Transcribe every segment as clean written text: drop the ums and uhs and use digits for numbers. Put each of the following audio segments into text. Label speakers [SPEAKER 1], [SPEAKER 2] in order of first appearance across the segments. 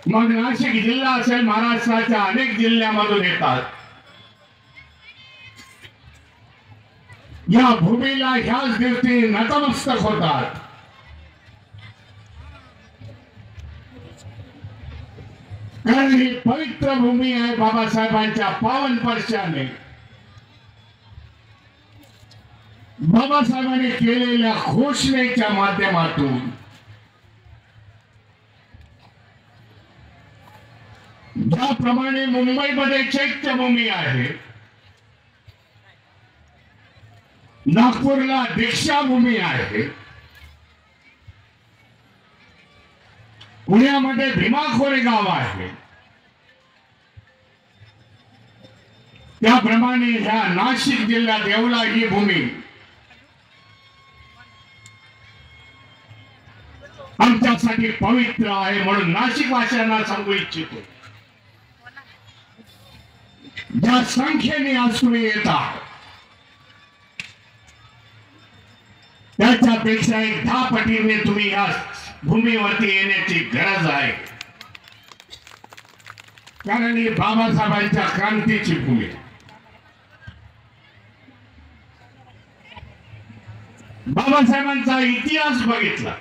[SPEAKER 1] मग नाशिक जिल्हा असेल, महाराष्ट्राच्या अनेक जिल्ह्यामधून येतात. या भूमीला ह्याच दिवशी नतमस्तक होतात. कारण ही पवित्र भूमी आहे. बाबासाहेबांच्या पावन स्पर्शाने, बाबासाहेबांनी केलेल्या घोषणेच्या माध्यमातून ज्याप्रमाणे मुंबईमध्ये चैत्यभूमी आहे, नागपूरला दीक्षाभूमी आहे, पुण्यामध्ये भीमा कोरेगाव आहे, त्याप्रमाणे ह्या नाशिक जिल्ह्यात येवला ही भूमी आमच्यासाठी पवित्र आहे. म्हणून नाशिक वासियांना सांगू इच्छितो, ज्या संख्येने आज तुम्ही येता त्याच्यापेक्षा एक 10 पटीने तुम्ही या भूमीवरती येण्याची गरज आहे. कारण ही बाबासाहेबांच्या क्रांतीची भूमी. बाबासाहेबांचा इतिहास बघितला,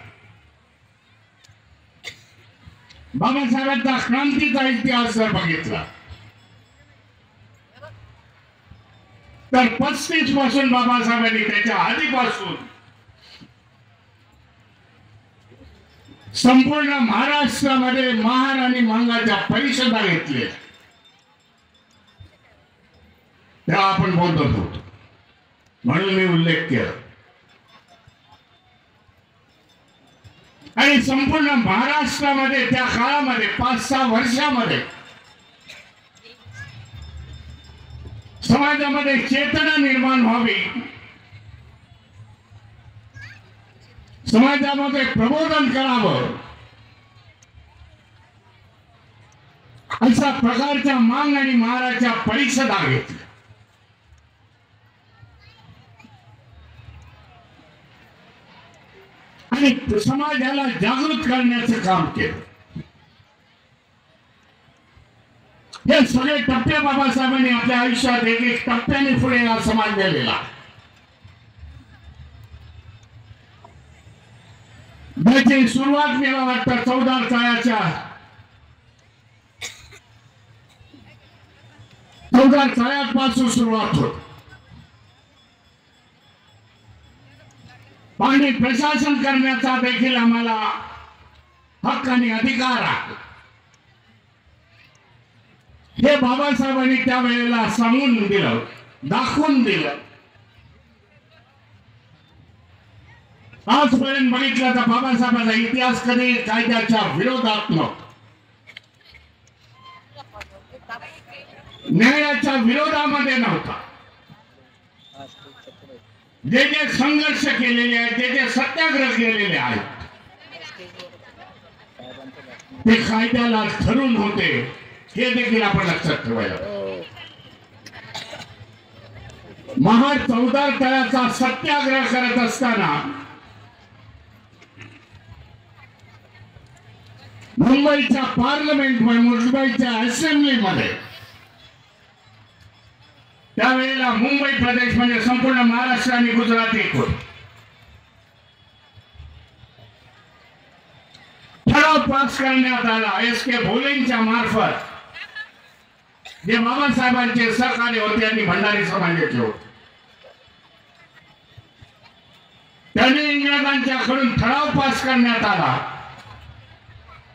[SPEAKER 1] बाबासाहेबांचा क्रांतीचा इतिहास जर बघितला तर 35 पासून बाबासाहेबांनी त्याच्या आधीपासून संपूर्ण महाराष्ट्रामध्ये महार आणि मांगाच्या परिषदा घेतल्या. त्या आपण बोलत होतो म्हणून मी उल्लेख केला. आणि संपूर्ण महाराष्ट्रामध्ये त्या काळामध्ये 5-6 वर्षामध्ये समाजामध्ये चेतना निर्माण व्हावी, समाजामध्ये प्रबोधन करावं, अशा प्रकारच्या मांग आणि महाराच्या परिषदा घेतल्या. आणि समाजाला जागृत करण्याचं काम केलं. हे सगळे टप्पे बाबासाहेबांनी आपल्या आयुष्यात एक टप्प्याने पुढे हा समाज गेलेला. त्याची सुरुवात मला वाटतं 14 चाळ्यापासून सुरुवात होत. पाणी प्रशासन करण्याचा देखील आम्हाला हक्क आणि अधिकार आहे. हे बाबासाहेबांनी त्यावेळेला सांगून दिलं, दाखवून दिलं. आजपर्यंत बघितलं तर बाबासाहेबांचा इतिहास कधी कायद्याच्या विरोधात नव्हता, न्यायाच्या विरोधामध्ये नव्हता. जे जे संघर्ष केलेले आहेत, जे जे सत्याग्रह केलेले आहेत, ते कायद्याला धरून होते, हे देखील आपण लक्षात ठेवायला. महाड 14 तळ्याचा सत्याग्रह करत असताना मुंबईच्या पार्लमेंट, मुंबईच्या असेंब्लीमध्ये त्यावेळेला मुंबई प्रदेश म्हणजे संपूर्ण महाराष्ट्र आणि गुजरात एक होते. ठराव पास करण्यात आला एस.के. भोलेंच्या मार्फत, जे बाबासाहेबांचे सहकारी होते आणि भंडारी समाजाचे होते. त्यांनी इंग्रजांच्याकडून ठराव पास करण्यात आला,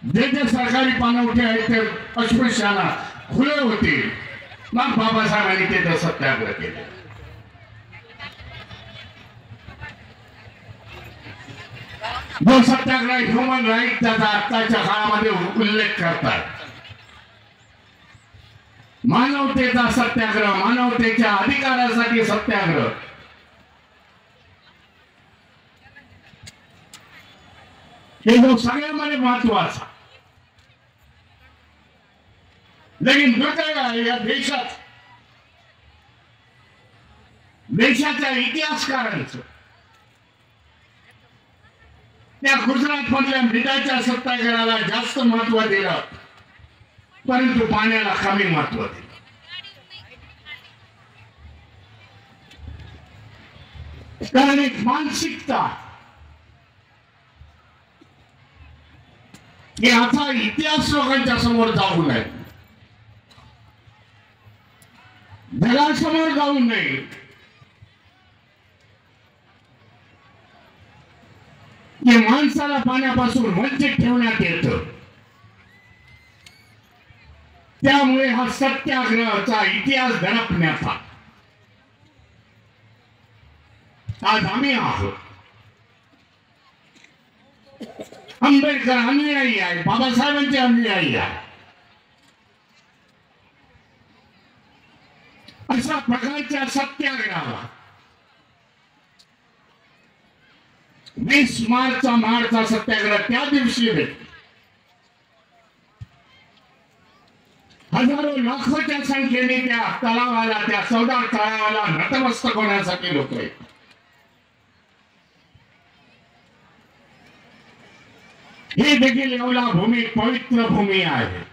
[SPEAKER 1] जे जे सरकारी पाणवठे आहेत ते अस्पृश्यांना खुले होते. मग बाबासाहेबांनी ते सत्याग्रह केले. जो सत्याग्रह ह्युमन राईट त्याचा आत्ताच्या काळामध्ये उल्लेख करतात. मानवतेचा सत्याग्रह, मानवतेच्या अधिकारासाठी सत्याग्रह. हे जो सगळ्यामध्ये महत्वाचा. लेकिन दुर्दैव आहे या देशाच्या इतिहासकारांचं त्या गुजरात मधल्या मिठाच्या सत्याग्रहाला जास्त महत्व दिलं परंतु पाण्याला कमी महत्व दिलं. कारण एक मानसिकता की आता इतिहास लोकांच्या समोर जाऊ नये, जगासमोर जाऊ नये, की माणसाला पाण्यापासून वंचित ठेवण्यात येतं. त्यामुळे हा सत्याग्रहाचा इतिहास दडपण्याचा आज आम्ही आहोत. आंबेडकर अनुयायी आहे, बाबासाहेबांचे अनुयायी आहे. अशा प्रकारच्या सत्याग्रहाला 20 मार्चचा सत्याग्रह त्या दिवशी हजारो लाखोच्या संख्येने त्या तलावाला, त्या चौदा तलावाला नतमस्तक होण्यासाठी लोक आहेत. ही देखील येवला भूमी पवित्र भूमी आहे.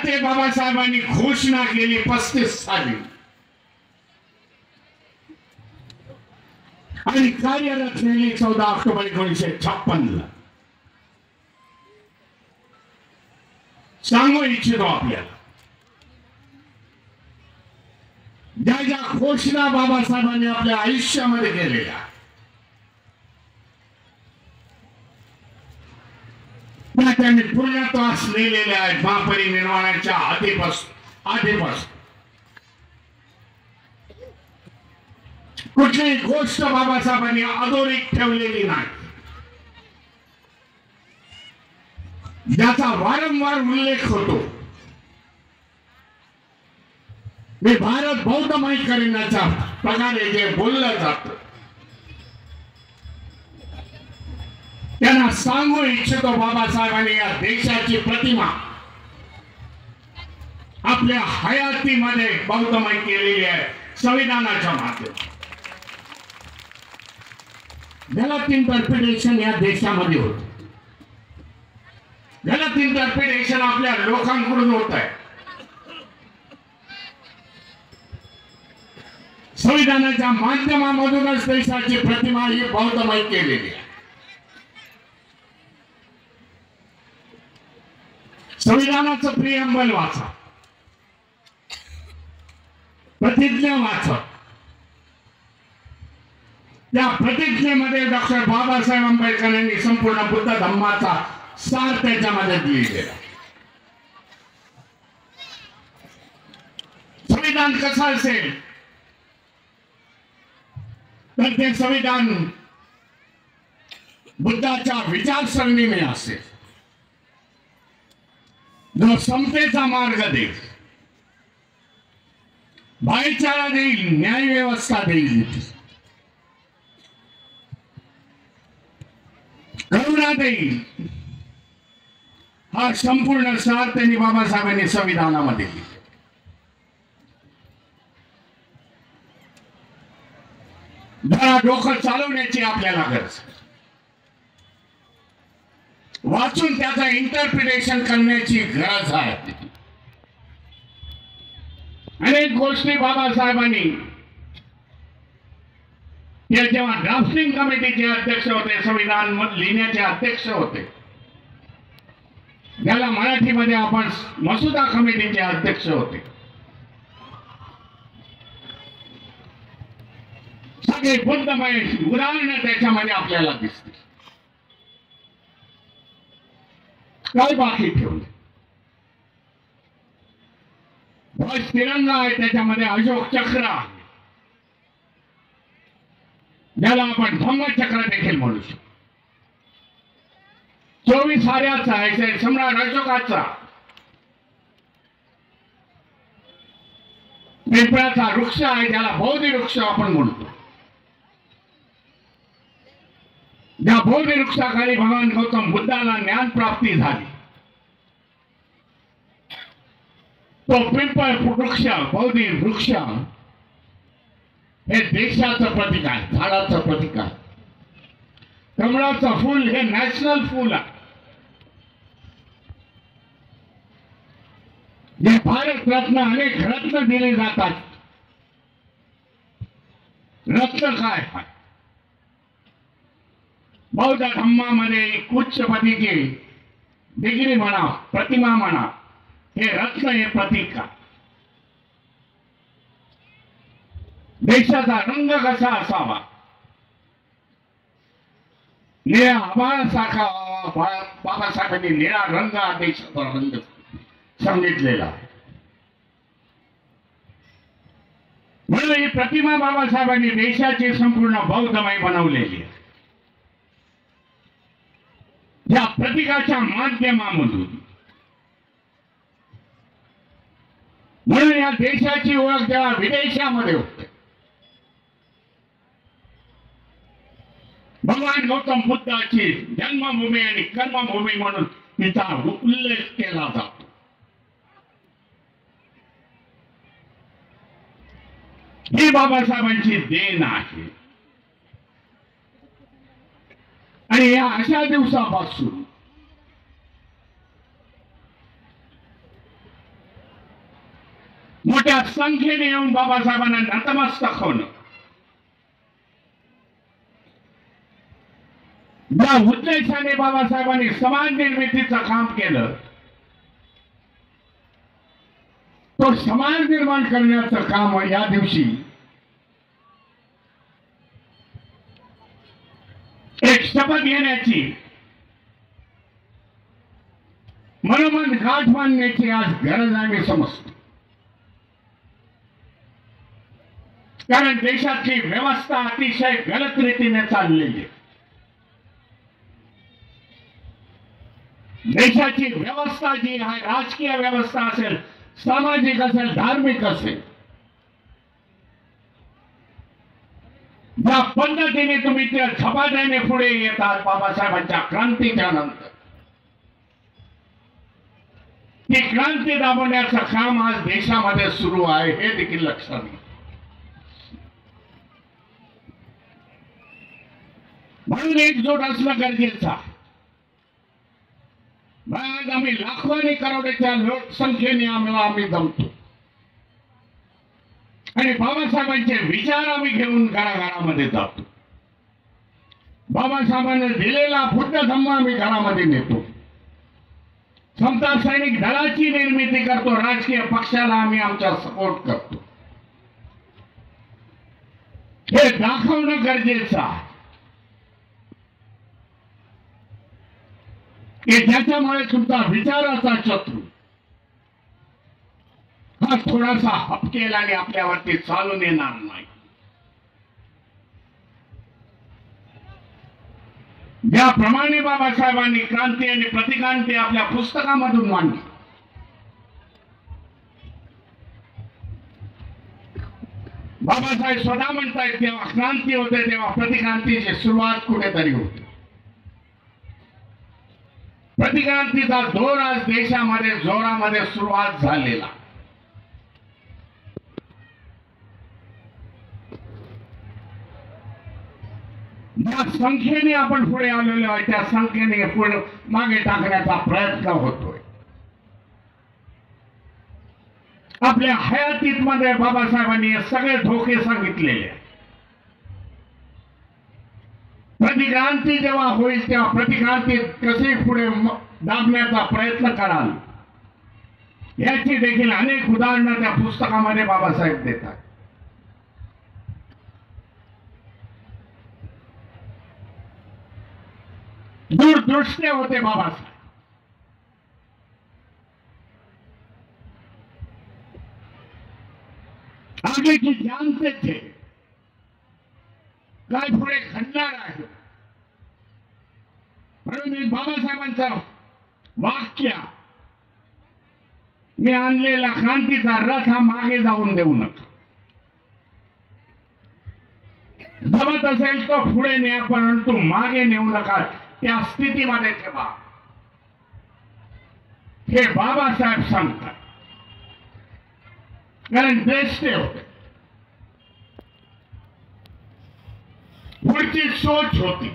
[SPEAKER 1] ते बाबासाहेबांनी घोषणा केली 35 साली आणि कार्यरत केली 14 ऑक्टोबर 1956 ला. सांगू इच्छितो आपल्याला, ज्या ज्या घोषणा बाबासाहेबांनी आपल्या आयुष्यामध्ये केलेल्या त्यांनी पूर्णत्वास नेलेल्या आहेत. महापरिनिर्वाणाच्या आधीपासून कुठलीही गोष्ट बाबासाहेबांनी अधोरेखित ठेवलेली नाही, ज्याचा वारंवार उल्लेख होतो. मी भारत बौद्धमय करण्याच्या प्रकारे जे बोललं जातं त्यांना सांगू इच्छितो, बाबासाहेबांनी या देशाची प्रतिमा आपल्या हयातीमध्ये बौद्धमय केलेली आहे संविधानाच्या माध्यमातून. गलत इंटरप्रिटेशन या देशामध्ये होत, गलत इंटरप्रिटेशन आपल्या लोकांकडून होत आहे. संविधानाच्या माध्यमामधूनच देशाची प्रतिमा ही बौद्धमय केलेली आहे. संविधानाचं प्रियंबल वाचा, प्रतिज्ञा वाचा. त्या प्रतिज्ञेमध्ये डॉक्टर बाबासाहेब आंबेडकर यांनी संपूर्ण बुद्ध धम्माचा सार त्याच्यामध्ये लिहिलेला. संविधान कसं असेल तर ते संविधान बुद्धाच्या विचारसरणीने असेल, जो समतेचा मार्ग देईल, भाईचारा देईल, न्याय व्यवस्था देईल, करुणा देईल. हा संपूर्ण सार त्यांनी बाबासाहेबांनी संविधानामध्ये दिला. जरा डोकं चालवण्याची आपल्याला गरज, वाचून त्याचा इंटरप्रिटेशन करण्याची गरज आहे. अनेक गोष्टी बाबासाहेबांनी ते जेव्हा ड्राफ्टिंग कमिटीचे अध्यक्ष होते, संविधान लिहिण्याचे अध्यक्ष होते, ज्याला मराठीमध्ये आपण मसुदा कमिटीचे अध्यक्ष होते, सगळे बुद्धमय उदाहरणं त्याच्यामध्ये आपल्याला दिसते. काय बाकी ठेवले? ध्वज तिरंगा आहे, त्याच्यामध्ये अशोक चक्र आहे, ज्याला आपण धम्मचक्र देखील म्हणू शकतो. 24 आऱ्याचा आहे, सम्राट अशोकाचा. पिंपळाचा वृक्ष आहे, ज्याला बौद्ध वृक्ष आपण म्हणतो. ज्या बौद्ध वृक्षाखाली भगवान गौतम बुद्धाला ज्ञान प्राप्ती झाली, तो पिंपळ वृक्ष, बौद्ध वृक्ष हे देशाचं प्रतीक आहे, झाडाचं प्रतीक आहे. कमळाचं फूल हे नॅशनल फूल आहे. हे भारत रत्न अनेक रत्न दिले जातात. रत्न काय? बौद्ध धम्मामध्ये उच्च पदीची डिग्री म्हणा, प्रतिमा म्हणा, हे रत्न हे प्रतीक का? देशाचा रंग कसा असावा? निळ्या आभाळासारखा बाबासाहेबांनी निळा रंग हा देशाचा रंग सांगितलेला. म्हणून ही प्रतिमा बाबासाहेबांनी देशाची संपूर्ण बौद्धमय बनवलेली आहे. या प्रतीकाच्या माध्यमामधून म्हणून या देशाची ओळख जेव्हा विदेशामध्ये होते, भगवान गौतम बुद्धाची जन्मभूमी आणि कर्मभूमी म्हणून तिचा उल्लेख केला जातो. ही बाबासाहेबांची देण आहे. आणि या अशा दिवसापासून मोठ्या संख्येने येऊन बाबासाहेबांना नतमस्तक होणं, ज्या उद्देशाने बाबासाहेबांनी समाज निर्मितीचं काम केलं, तो समाज निर्माण करण्याचं काम या दिवशी एक शपथ घेण्याची, मनोमन गाठ बांधण्याची आज गरज आहे मी समजतो. कारण देशातली व्यवस्था अतिशय गलत रीतीने चाललेली आहे. देशाची व्यवस्था जी आहे, राजकीय व्यवस्था असेल, सामाजिक असेल, धार्मिक असेल, ज्या पद्धतीने तुम्ही त्या झपाट्याने पुढे येतात बाबासाहेबांच्या क्रांतीच्या नंतर, ती क्रांती दाबवण्याचं काम आज देशामध्ये सुरू आहे हे देखील लक्षात घ्या. म्हणून एकजूट असणं गरजेचं आहे. आज आम्ही लाखो आणि करोडोच्या लोकसंख्येने आम्ही जमतो आणि बाबासाहेबांचे विचार आम्ही घेऊन घराघरामध्ये जातो. बाबासाहेबांनी दिलेला बुद्ध धम्म आम्ही घरामध्ये नेतो. समता सैनिक दलाची निर्मिती करतो. राजकीय पक्षाला आम्ही आमचा सपोर्ट करतो. हे दाखवणं गरजेचं आहे की ज्याच्यामुळे तुमचा विचाराचा शत्रू हा थोडासा हपकेल आणि आपल्यावरती चालून येणार नाही. ज्याप्रमाणे बाबासाहेबांनी क्रांती आणि प्रतिक्रांती आपल्या पुस्तकामधून मांडली, बाबासाहेब स्वतः म्हणतायत तेव्हा क्रांती होते तेव्हा प्रतिक्रांतीची सुरुवात कुठेतरी होते. प्रतिक्रांतीचा दौर आज देशामध्ये जोरामध्ये सुरुवात झालेला. ज्या संख्येने आपण पुढे आलेलो आहे त्या संख्येने पुढे मागे टाकण्याचा प्रयत्न होतोय. आपल्या हयातीत मध्ये बाबासाहेबांनी हे सगळे धोके सांगितलेले. प्रतिक्रांती जेव्हा होईल तेव्हा प्रतिक्रांती कसे पुढे दाबण्याचा प्रयत्न कराल याची देखील अनेक उदाहरणं त्या पुस्तकामध्ये बाबासाहेब देतात. दूरदृष्टी होते बाबासाहेब. आगे की जानते थे काय पुढे घडणार आहे. म्हणून मी बाबासाहेबांचं वाक्य, मी आणलेला क्रांतीचा रथ हा मागे जाऊन देऊ नका. जमत असेल तो पुढे न्या परंतु मागे नेऊ नका. त्या स्थितीमध्ये ठेवा हे बाबासाहेब सांगतात. कारण ज्येष्ठ होते, पुढची सोच होती.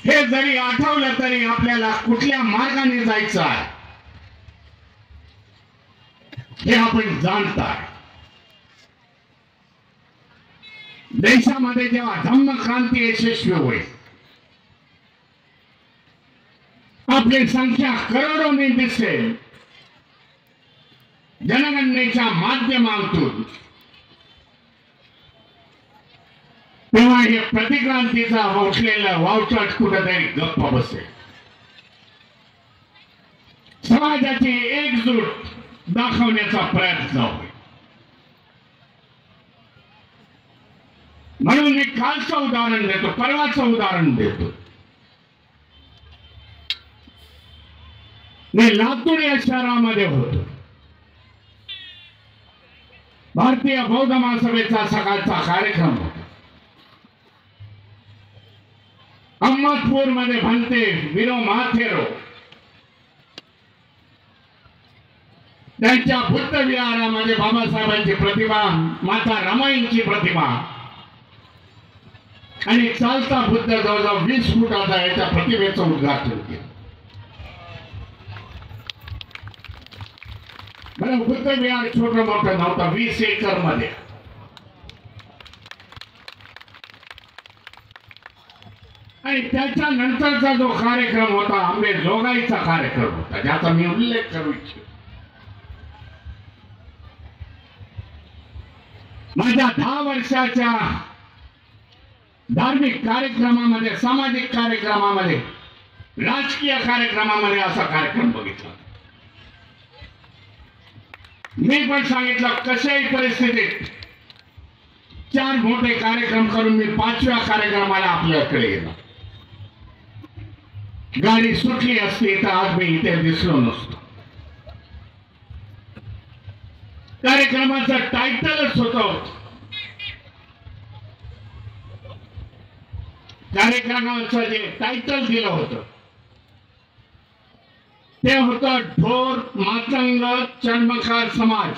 [SPEAKER 1] हे जरी आठवलं तरी आपल्याला कुठल्या मार्गाने जायचं आहे हे आपण जाणताय. देशामध्ये जेव्हा धम्म क्रांती यशस्वी होईल, आपली संख्या करोडोने दिसेल, जनगणनेच्या माध्यमातून, तेव्हा हे प्रतिक्रांतीचा उठलेला वावचट कुठेतरी गप्प बसेल. समाजाची एकजूट दाखवण्याचा प्रयत्न होईल. म्हणून मी कालचं उदाहरण देतो, परवाचं उदाहरण देतो. मी लातूर या शहरामध्ये होतो. भारतीय बौद्ध महासभेचा सकाळचा कार्यक्रम होता. अहमदपूर मध्ये भंते विरो महाथेरो त्यांच्या बुद्ध विहारामध्ये बाबासाहेबांची प्रतिमा, माता रमाईंची प्रतिमा आणि चालता बुद्ध जवळजवळ 20 फुटाचा याच्या प्रतिमेचं उद्घाटन केलं. बरं, बुद्ध विहार छोटं मोठं नव्हतं, 20 एकर मध्ये. आणि त्याच्यानंतरचा जो कार्यक्रम होता अंबेजोगाईचा कार्यक्रम होता, ज्याचा मी उल्लेख करू इच्छितो. माझ्या 10 वर्षाच्या धार्मिक कार्यक्रमामध्ये, सामाजिक कार्यक्रमामध्ये, राजकीय कार्यक्रमामध्ये असा कार्यक्रम बघितला. मी पण सांगितलं कशाही परिस्थितीत 4 मोठे कार्यक्रम करून मी 5व्या कार्यक्रमाला आपल्याकडे गेलो. गाडी सुटली असती तर आज मी इथे दिसलो नसतो. कार्यक्रमाचं टायटलच होतं, कार्यक्रमाचं जे टायटल दिलं होतं ते होतं ढोर मातंग चर्मकार समाज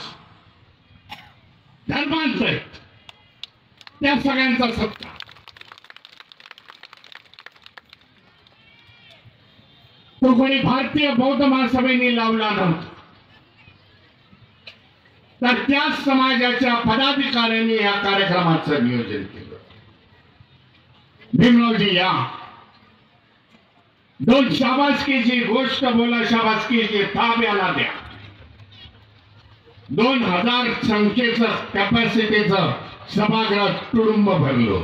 [SPEAKER 1] धर्मांतरित, त्या सगळ्यांचा सत्ता. तो कोणी भारतीय बौद्ध महासभेने लावला नव्हता, तर त्याच समाजाच्या पदाधिकाऱ्यांनी या कार्यक्रमाचं नियोजन केलं. भीमरावजी या, 2 शाबासकीची गोष्ट बोला, शाबासकीची थाप याला द्या. 2000 संख्येचं कॅपॅसिटीचं सभागृह तुडुंब भरलो.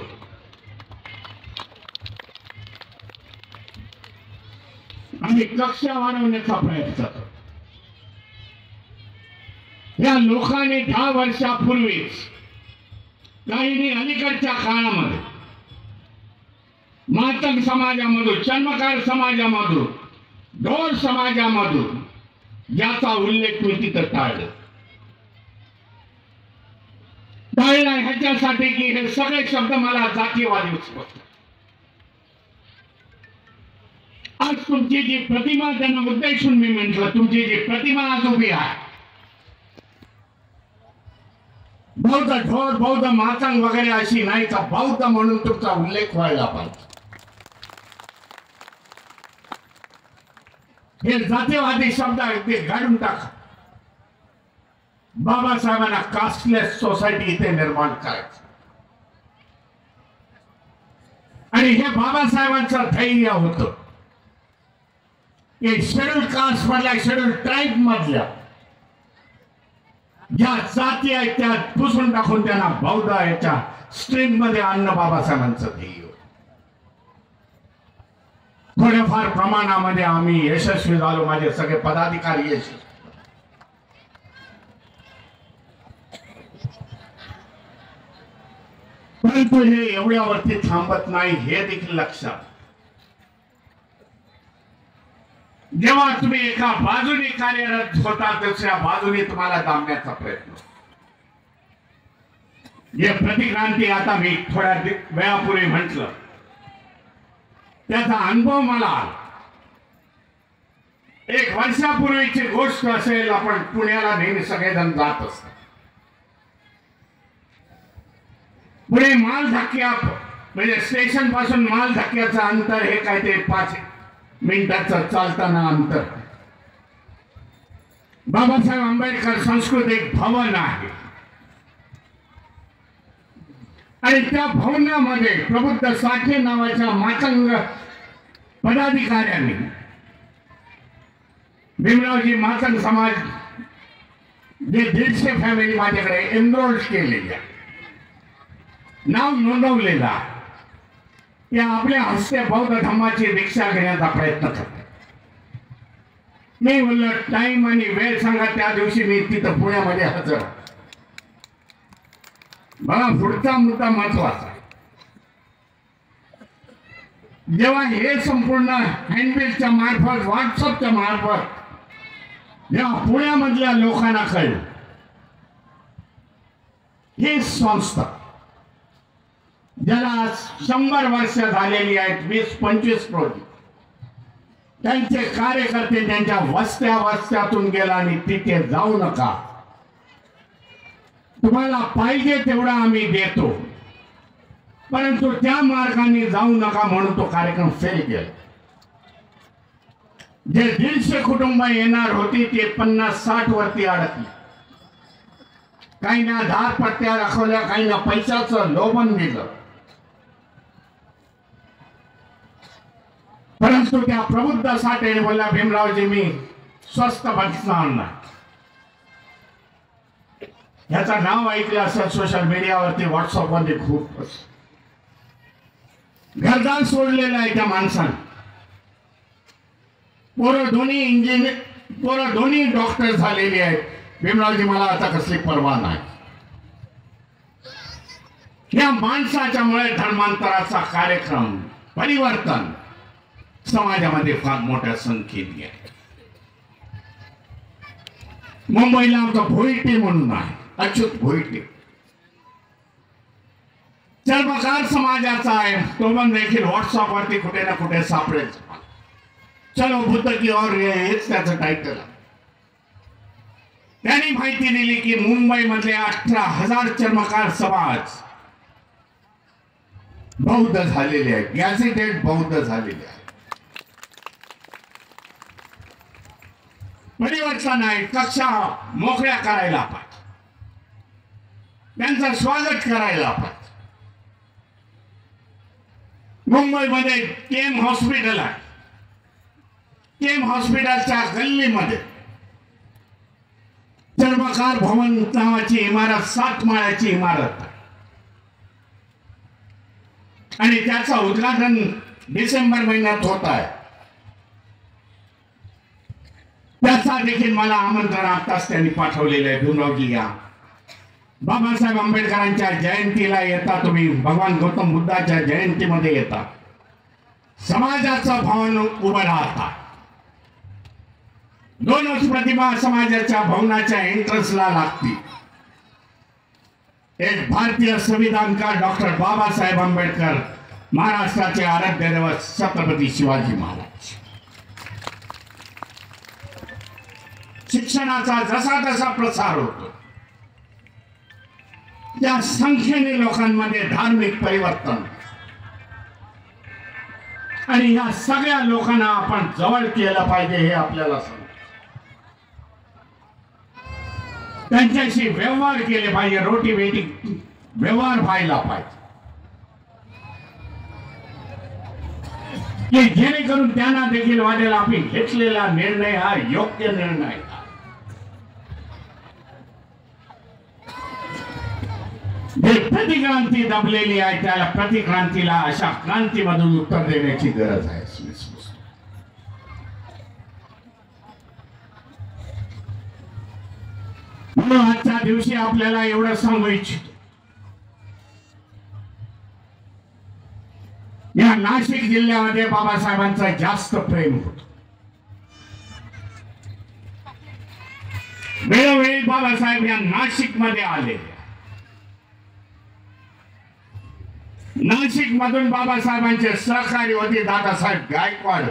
[SPEAKER 1] आम्ही कक्षा वाढवण्याचा प्रयत्न करतो. या लोकांनी 10 वर्षापूर्वीच, काहींनी अलीकडच्या काळामध्ये मातंग समाजामधून, चर्मकार समाजामधून, ढोर समाजामधून याचा उल्लेख मी तिथं टाळला ह्याच्यासाठी की हे सगळे शब्द मला जातीवादी वाटतात. आज तुमची जी प्रतिमा, त्यांना उद्देशून मी म्हटलं, तुमची जी प्रतिमा आज उभी आहे, बौद्ध ढोर, बौद्ध मातंग वगैरे अशी नाही, तर बौद्ध म्हणून तुमचा उल्लेख व्हायला पाहिजे. हे जातीवादी शब्द ते गाडून टाका. बाबासाहेबांना कास्टलेस सोसायटी इथे निर्माण करायचं. आणि हे बाबासाहेबांचं धैर्य होतं की शेड्यूल कास्ट मधल्या, शेड्यूल ट्राईब मधल्या ज्या जाती आहेत त्या पुसून टाकून त्यांना बौद्ध याच्या स्ट्रीम मध्ये आणणं बाबासाहेबांचं ध्येय. थोड्याफार प्रमाणामध्ये आम्ही यशस्वी झालो, माझे सगळे पदाधिकारी यशस्वी. परंतु हे एवढ्यावरती थांबत नाही, हे देखील लक्षात. जेव्हा तुम्ही एका बाजूने कार्यरत होता, दुसऱ्या बाजूने तुम्हाला दाबण्याचा प्रयत्न. जे प्रतिक्रांती आता मी थोड्या वेळापूर्वी म्हटलं, त्याचा अनुभव मला आला. 1 वर्षापूर्वीची गोष्ट असेल, आपण पुण्याला नेहमी सगळेजण जात असतात. पुणे माल धक्क्या, म्हणजे स्टेशन पासून माल धक्क्याचं अंतर हे काय ते 5 मिनिटाचं चालताना अंतर. बाबासाहेब आंबेडकर सांस्कृतिक भवन आहे आणि त्या भवनामध्ये प्रबुद्ध साठे नावाच्या मातंग पदाधिकाऱ्यांनी भीमरावजी मातंग समाज जे 150 फॅमिली माझ्याकडे एनरोल केलेल्या नाव नोंदवलेला त्या आपल्या हस्ते बौद्ध धम्माची दीक्षा घेण्याचा प्रयत्न करतात. मी म्हणलं टाइम आणि वेळ सांगा. त्या दिवशी मी तिथं पुण्यामध्ये हजर. मला पुढचा मुद्दा महत्वाचा. जेव्हा हे संपूर्ण हँडबिलच्या मार्फत व्हॉट्सअपच्या मार्फत जेव्हा पुण्यामधल्या लोकांना कळलं ही संस्था ज्याला 100 वर्ष झालेली आहेत 20-25 कोटी त्यांचे कार्यकर्ते त्यांच्या वस्त्यातून गेला आणि तिथे जाऊ नका, तुम्हाला पाहिजे तेवढा आम्ही देतो परंतु त्या मार्गाने जाऊ नका म्हणून तो कार्यक्रम फेल गेला. जे 150 कुटुंब येणार होती ते 50-60 वरती अडकली. काहींना धारपट्ट्या दाखवल्या, काहींना पैशाचं लोभन दिलं. परंतु त्या प्रबुद्ध साठेने बोलला भीमरावजी मी स्वस्त बसणार नाही. याचं नाव ऐकलं असं सोशल मीडियावरती व्हॉट्सअपवरती खूप घरदार सोडलेलं आहे त्या माणसाने. पोरं दोन्ही डॉक्टर झालेली आहेत. भीमरावजी मला आता कसली पर्वा नाही. या माणसाच्या मुळे धर्मांतराचा कार्यक्रम परिवर्तन समाजामध्ये फार मोठ्या संख्येने आहे. मुंबईला आमचा भोईटे म्हणून आहे, अच्युत भोईटे चर्मकार समाजाचा आहे. तो पण देखील व्हॉट्सअप वरती कुठे ना कुठे सापडेल. चलो बुद्ध की और हेच त्याचं टायटल. त्यांनी माहिती दिली की मुंबईमधले 18,000 चर्मकार समाज बौद्ध झालेले आहेत, गॅझेटेड बौद्ध झालेले आहेत. परिवर्तन आहे. कक्षा मोकळ्या करायला पाहिजे, त्यांचं स्वागत करायला पाहिजे. मुंबईमध्ये केम हॉस्पिटल आहे. केम हॉस्पिटलच्या गल्लीमध्ये चर्मकार भवन नावाची इमारत 7 माळ्याची इमारत आहे आणि त्याचं उद्घाटन डिसेंबर महिन्यात होत आहे. त्याचा देखील मला आमंत्रण आताच त्यांनी पाठवलेलं आहे. भीमरावजी या बाबासाहेब आंबेडकरांच्या जयंतीला येता, तुम्ही भगवान गौतम बुद्धाच्या जयंतीमध्ये येता, समाजाचं भवन उभं राहता. 2 प्रतिमा समाजाच्या भवनाच्या एंट्रन्सला लागतील. एक भारतीय संविधानकार डॉक्टर बाबासाहेब आंबेडकर, महाराष्ट्राचे आराध्य दैवत छत्रपती शिवाजी महाराज. शिक्षणाचा जसा तसा प्रसार होतो त्या संख्येने लोकांमध्ये धार्मिक परिवर्तन आणि या सगळ्या लोकांना आपण जवळ केलं पाहिजे हे आपल्याला समजतं. त्यांच्याशी व्यवहार केले पाहिजे, रोटी बेटी व्यवहार व्हायला पाहिजे की जेणेकरून त्यांना देखील वाटेल आपण घेतलेला निर्णय हा योग्य निर्णय आहे. जे प्रतिक्रांती दबलेली आहे त्याला प्रतिक्रांतीला अशा क्रांतीमधून उत्तर देण्याची गरज आहे. म्हणून आजच्या दिवशी आपल्याला एवढं सांगू इच्छितो, या नाशिक जिल्ह्यामध्ये बाबासाहेबांचं जास्त प्रेम होतं. वेळोवेळी बाबासाहेब या नाशिक मध्ये आले. नाशिक मधून बाबासाहेबांचे सहकारी होते दादासाहेब गायकवाड,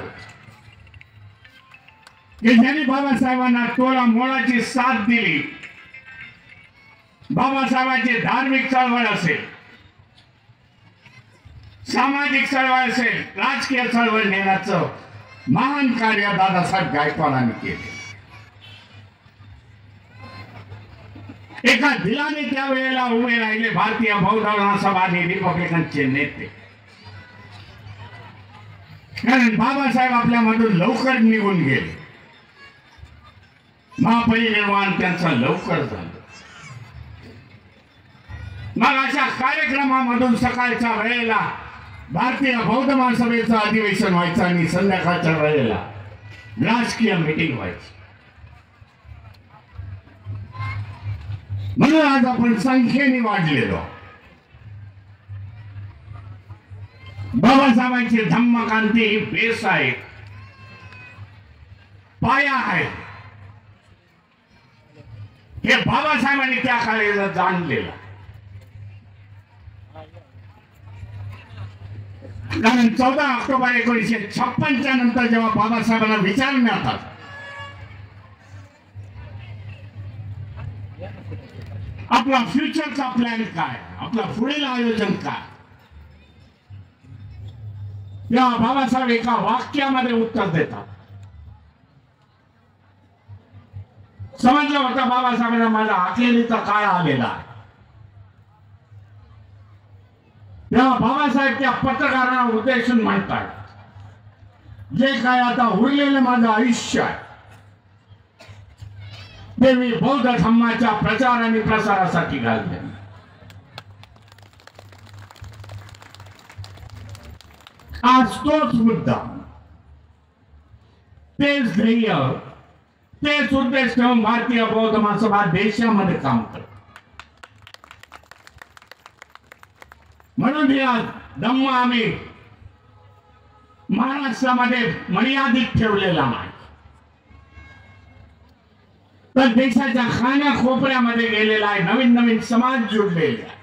[SPEAKER 1] की ज्यांनी बाबासाहेबांना तोला मोळाची साथ दिली. बाबासाहेबांची धार्मिक चळवळ असेल, सामाजिक चळवळ असेल, राजकीय चळवळ नेण्याचं महान कार्य दादासाहेब गायकवाडांनी केले. एका दिलाने त्यावेळेला उभे राहिले भारतीय बहुजन सभा रिपब्लिकनचे नेते, कारण बाबासाहेब आपल्यामधून लवकर निघून गेले, महापरिनिर्वाण त्यांचा लवकर झालं. मग अशा कार्यक्रमामधून सकाळच्या वेळेला भारतीय बौद्ध महासभेचं अधिवेशन व्हायचं आणि संध्याकाळच्या वेळेला राजकीय मीटिंग व्हायची. म्हणून आज आपण संख्येने वाढलेलो. बाबासाहेबांची धम्मक्रांती ही बेस आहे, पाया आहे. हे बाबासाहेबांनी त्या काळाला जाणलेलं. कारण 14 ऑक्टोबर 1956 नंतर जेव्हा बाबासाहेबांना विचारण्यात आलं आपला फ्युचरचा प्लॅन काय, आपला पुढील आयोजन काय, तेव्हा बाबासाहेब एका वाक्यामध्ये उत्तर देतात. समजलं होतं बाबासाहेबांना माझा अखेरीचा काळ आलेला आहे. तेव्हा बाबासाहेब त्या पत्रकारांना उद्देशून म्हणतात, जे काय आता उरलेलं माझं आयुष्य आहे ते मी बौद्ध धम्माच्या प्रचार आणि प्रसारासाठी घालते. आज तोच मुद्दा, तेच ध्येय, तेच उद्देश ठेवून भारतीय बौद्ध महासभा देशामध्ये काम करते. म्हणून या धम्म आम्ही महाराष्ट्रामध्ये मर्यादित ठेवलेला नाही, तर देशाच्या कानाकोपऱ्यामध्ये गेलेला आहे. नवीन नवीन समाज जुडलेले आहे.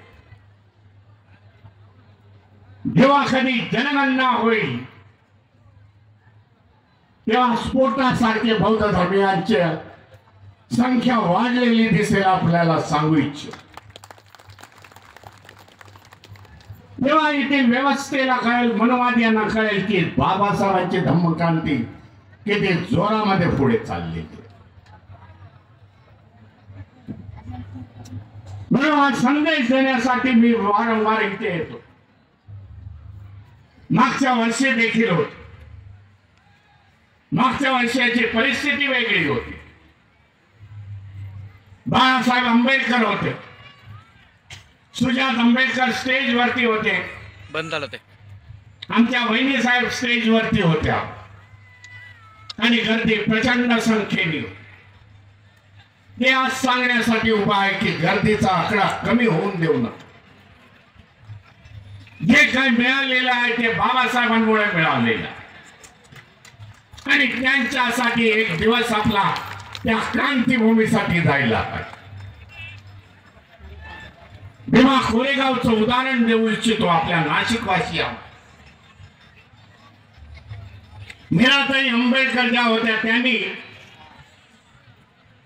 [SPEAKER 1] जेव्हा कधी जनगणना होईल तेव्हा स्फोटासारखे बौद्ध धर्मीयांची संख्या वाढलेली दिसेल आपल्याला सांगू इच्छितो. तेव्हा येथील व्यवस्थेला कळेल, मनोवादियांना कळेल की बाबासाहेबांची धम्मक्रांती किती जोरामध्ये पुढे चालली. म्हणून हा संदेश देण्यासाठी मी वारंवार इथे येतो. मागच्या वर्षी देखील होत, मागच्या वर्षाची परिस्थिती वेगळी होती. बाळासाहेब आंबेडकर होते, सुजात आंबेडकर स्टेज वरती होते,
[SPEAKER 2] बंद झालं ते.
[SPEAKER 1] आमच्या वहिनी साहेब स्टेज वरती होत्या आणि गर्दी प्रचंड संख्येने होती. ते आज सांगण्यासाठी उभा आहे की गर्दीचा आकडा कमी होऊन देऊ नका. जे काही मिळालेलं आहे ते बाबासाहेबांमुळे मिळालेलं आहे आणि त्यांच्यासाठी एक दिवस आपला त्या क्रांतीभूमीसाठी जायला पाहिजे. भीमा कोरेगावचं उदाहरण देऊ इच्छितो आपल्या नाशिकवासिया. मीराताई आंबेडकर ज्या होत्या त्यांनी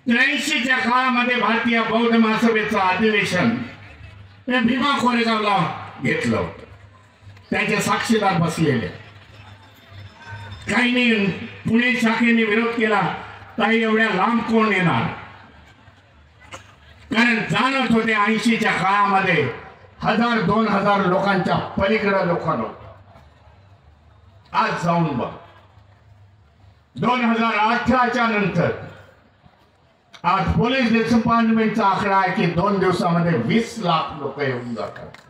[SPEAKER 1] 83च्या काळामध्ये भारतीय बौद्ध महासभेचं अधिवेशन ते भीमा कोरेगावला घेतलं होतं. त्याचे साक्षीदार बसलेले. काही पुणे शाखेने विरोध केला, ताई एवढ्या लांब कोण येणार, कारण जाणत होते 80च्या काळामध्ये 1000-2000 लोकांच्या पलीकडे लोक नव्हते. आज जाऊन बघ, 2018च्या नंतर आज पोलीस डिपार्टमेंटचा आकडा आहे की 2 दिवसामध्ये 20 लाख लोक येऊन जातात.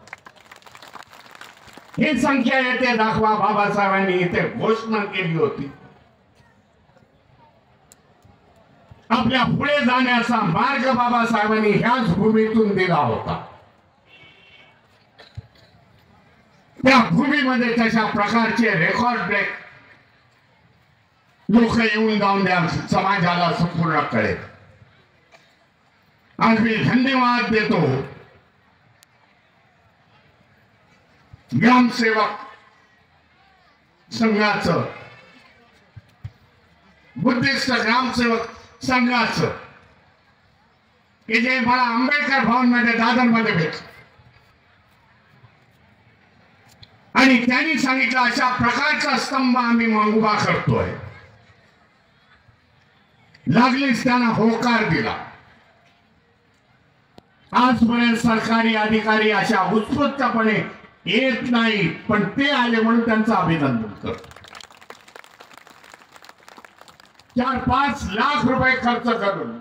[SPEAKER 1] ही संख्या येते दाखवा. बाबासाहेबांनी इथे घोषणा केली होती, आपल्या पुढे जाण्याचा मार्ग बाबासाहेबांनी ह्याच भूमीतून दिला होता. त्या भूमीमध्ये तशा प्रकारचे रेकॉर्ड ब्रेक लोक येऊन जाऊन द्या समाजाला संपूर्ण कळेल. आज मी धन्यवाद देतो ग्रामसेवक संघाचं, बुद्धिस्ट ग्रामसेवक संघाचं, की जे मला आंबेडकर भवन मध्ये दादर मध्ये भेटलं आणि त्यांनी सांगितलं अशा प्रकारचा स्तंभ आम्ही उभा करतोय. लागलीच त्यांना होकार दिला आजपर्यंत सरकारी अधिकारी अशा उत्स्फूर्तपणे येत नाही, पण ते आले म्हणून त्यांचं अभिनंदन करतो. 4-5 लाख रुपये खर्च करून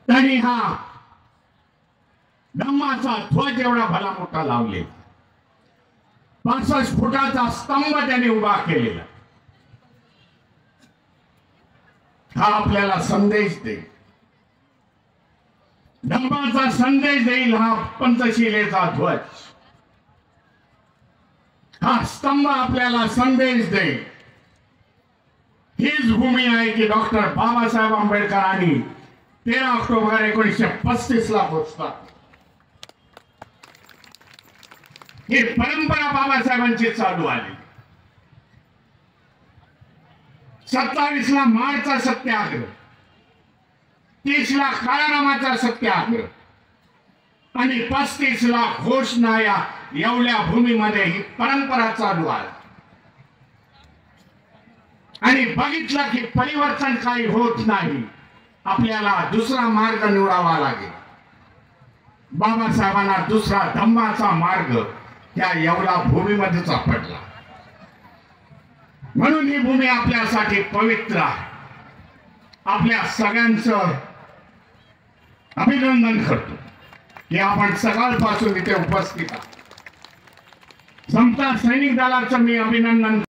[SPEAKER 1] त्यांनी हा धम्माचा ध्वज एवढा भला मोठा लावले. 65 फुटाचा स्तंभ त्यांनी उभा केलेला. हा आपल्याला संदेश देईल, धम्माचा संदेश देईल. हा पंचशिलेचा ध्वज, हा स्तंभ आपल्याला संदेश देईल. हीच भूमी आहे की डॉक्टर बाबासाहेब आंबेडकरांनी 13 ऑक्टोबर 1935 ला घोषित. ही परंपरा बाबासाहेबांची चालू आली. 27 ला मार्चचा सत्याग्रह, 30 ला काळारामाचा सत्याग्रह आणि 35 ला घोषणा. या एवढ्या भूमीमध्ये ही परंपरा चालू आहे. आणि बघितलं की परिवर्तन काही होत नाही, आपल्याला दुसरा मार्ग निवडावा लागेल. बाबासाहेबांना दुसरा धम्माचा मार्ग या एवढ्या भूमीमध्ये सापडला. म्हणून ही भूमी आपल्यासाठी पवित्र आहे. आपल्या सगळ्यांचं अभिनंदन करतो की आपण सकाळपासून इथे उपस्थित आहात. समता सैनिक दलाचं मी अभिनंदन